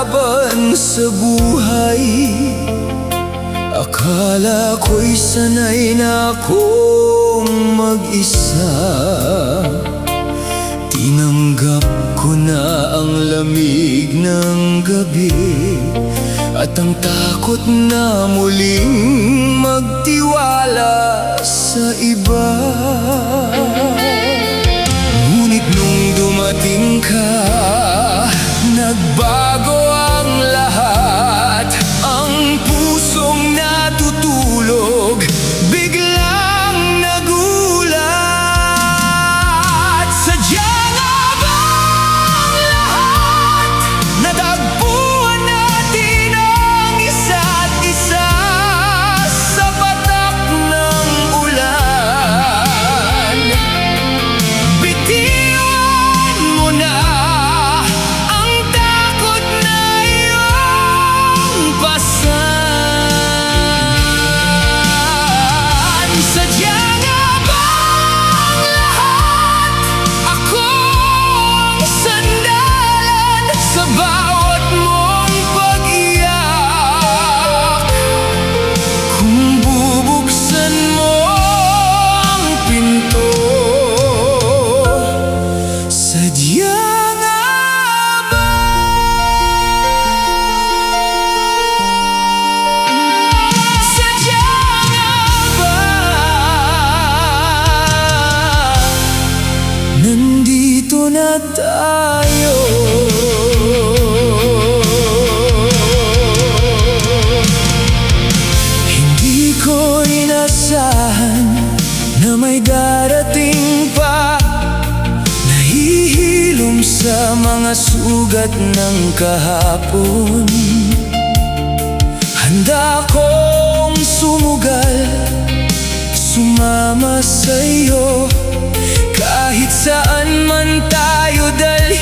laban sa buhay. Akala ko'y sanay na akong mag-isa. Tinanggap ko na ang lamig ng gabi at ang takot na muling magtiwala sa iba. Ngunit nung dumating ka, nagbago ang lahat. Ang pusong natutulog biglang nagulat. Sadya nga ba ang lahat? Natagpuan natin ang isa't isa sa patak ng ulan. Bitiwan mo na ang takot na iyong pasan. Sadya nga ba ang lahat? Ako ang sandalan sa bawat mong pag-iyak. Kung bubuksan mo ang pinto, sadya nga ba? Sadya nga ba? Nandito na tayo. Hindi ko inasahan na may darating pa. Nahihilom sa mga sugat ng kahapon. Handa kong sumugal, sumama sa'yo kahit saan man tayo dalhin.